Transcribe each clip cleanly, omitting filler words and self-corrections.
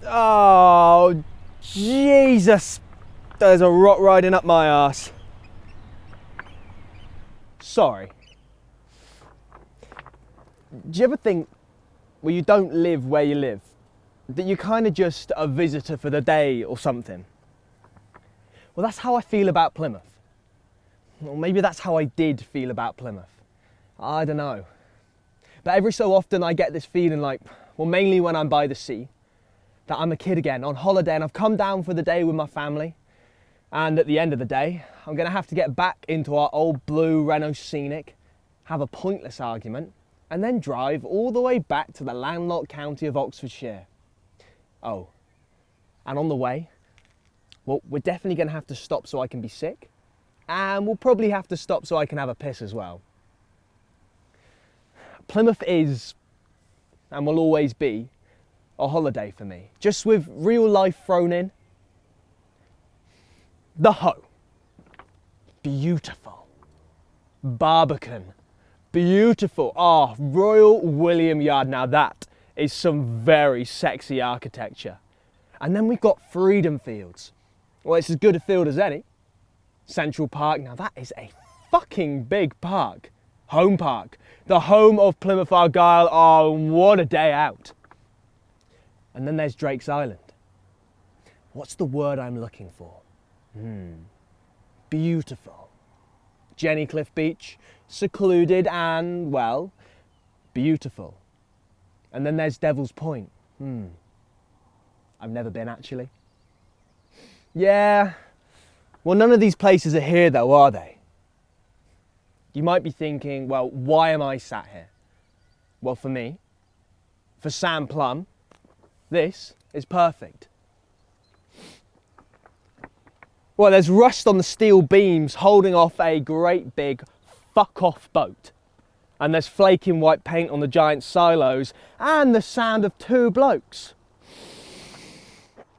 Oh, Jesus. There's a rock riding up my arse. Sorry. Do you ever think, well, you don't live where you live, that you're kind of just a visitor for the day or something? Well, that's how I feel about Plymouth. Or maybe that's how I did feel about Plymouth. I don't know. But every so often I get this feeling like, well, mainly when I'm by the sea, that I'm a kid again on holiday and I've come down for the day with my family. And at the end of the day, I'm going to have to get back into our old blue Renault Scenic, have a pointless argument, and then drive all the way back to the landlocked county of Oxfordshire. Oh, and on the way, well, we're definitely going to have to stop so I can be sick, and we'll probably have to stop so I can have a piss as well. Plymouth is, and will always be, a holiday for me, just with real life thrown in. The Hoe, beautiful. Barbican, beautiful. Oh, Royal William Yard, now that is some very sexy architecture. And then we've got Freedom Fields. Well, it's as good a field as any. Central Park, now that is a fucking big park. Home Park, the home of Plymouth Argyle. Oh, what a day out. And then there's Drake's Island. What's the word I'm looking for? Beautiful. Jenny Cliff Beach, secluded and, well, beautiful. And then there's Devil's Point. I've never been, actually. Yeah, well, none of these places are here though, are they? You might be thinking, well, why am I sat here? Well, for me, for Sam Plumbe, this is perfect. Well, there's rust on the steel beams holding off a great big fuck-off boat. And there's flaking white paint on the giant silos and the sound of two blokes.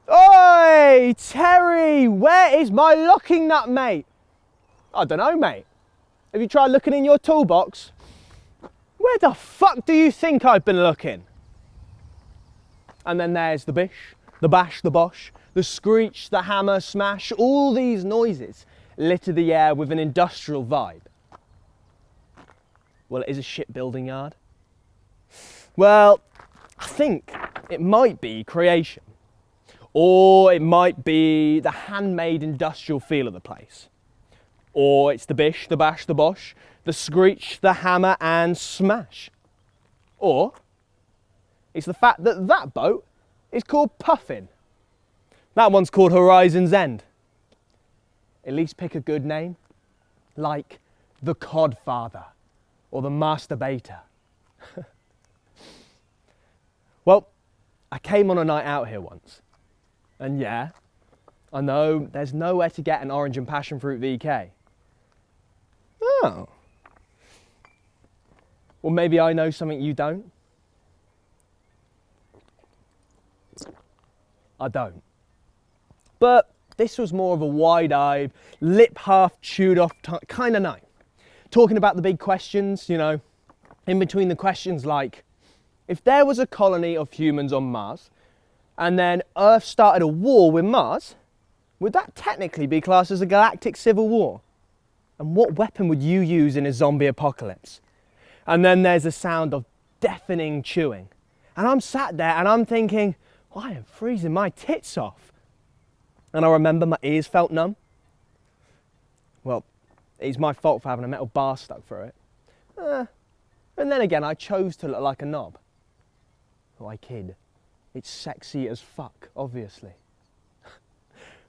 Oi, Terry, where is my locking nut, mate? I don't know, mate. Have you tried looking in your toolbox? Where the fuck do you think I've been looking? And then there's the bish, the bash, the bosh, the screech, the hammer, smash, all these noises litter the air with an industrial vibe. Well, it is a shipbuilding yard. Well, I think it might be creation. Or it might be the handmade industrial feel of the place. Or it's the bish, the bash, the bosh, the screech, the hammer and smash. Or it's the fact that that boat is called Puffin. That one's called Horizon's End. At least pick a good name, like the Codfather or the Masturbator. Well, I came on a night out here once. And yeah, I know there's nowhere to get an orange and passion fruit VK. Oh. Well, maybe I know something you don't. I don't. But this was more of a wide-eyed, lip half chewed off kind of night. Talking about the big questions, you know, in between the questions like, if there was a colony of humans on Mars, and then Earth started a war with Mars, would that technically be classed as a galactic civil war? And what weapon would you use in a zombie apocalypse? And then there's a sound of deafening chewing. And I'm sat there and I'm thinking, well, I am freezing my tits off. And I remember my ears felt numb. Well, it's my fault for having a metal bar stuck through it. And then again, I chose to look like a knob. Oh, I kid. It's sexy as fuck, obviously.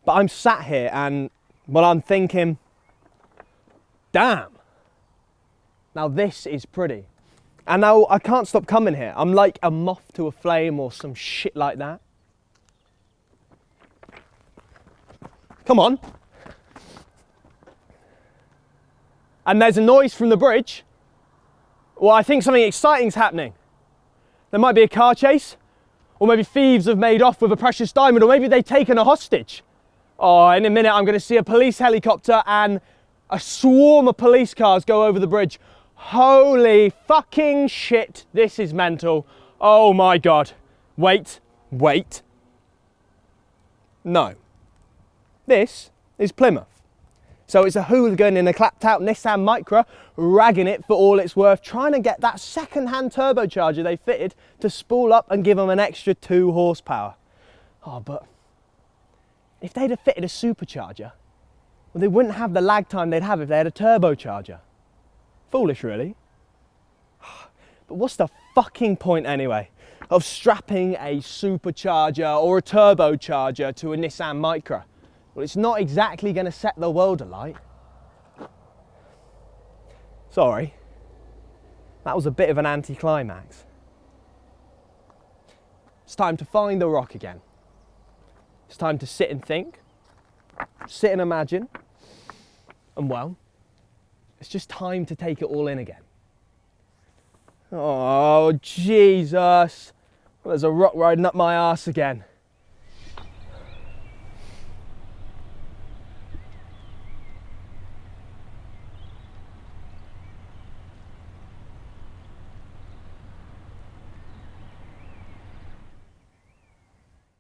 But I'm sat here and, well, I'm thinking, damn, now this is pretty. And now I can't stop coming here. I'm like a moth to a flame or some shit like that. Come on. And there's a noise from the bridge. Well, I think something exciting's happening. There might be a car chase. Or maybe thieves have made off with a precious diamond, or maybe they've taken a hostage. Oh, in a minute I'm going to see a police helicopter and a swarm of police cars go over the bridge. Holy fucking shit, this is mental. Oh my God. Wait. No. This is Plymouth. So it's a hooligan in a clapped out Nissan Micra, ragging it for all it's worth, trying to get that second-hand turbocharger they fitted to spool up and give them an extra 2 horsepower. Oh, but if they'd have fitted a supercharger, well, they wouldn't have the lag time they'd have if they had a turbocharger. Foolish, really. But what's the fucking point anyway of strapping a supercharger or a turbocharger to a Nissan Micra? Well, it's not exactly going to set the world alight. Sorry, that was a bit of an anticlimax. It's time to find the rock again. It's time to sit and think, sit and imagine, and well, it's just time to take it all in again. Oh, Jesus. Well, there's a rock riding up my arse again.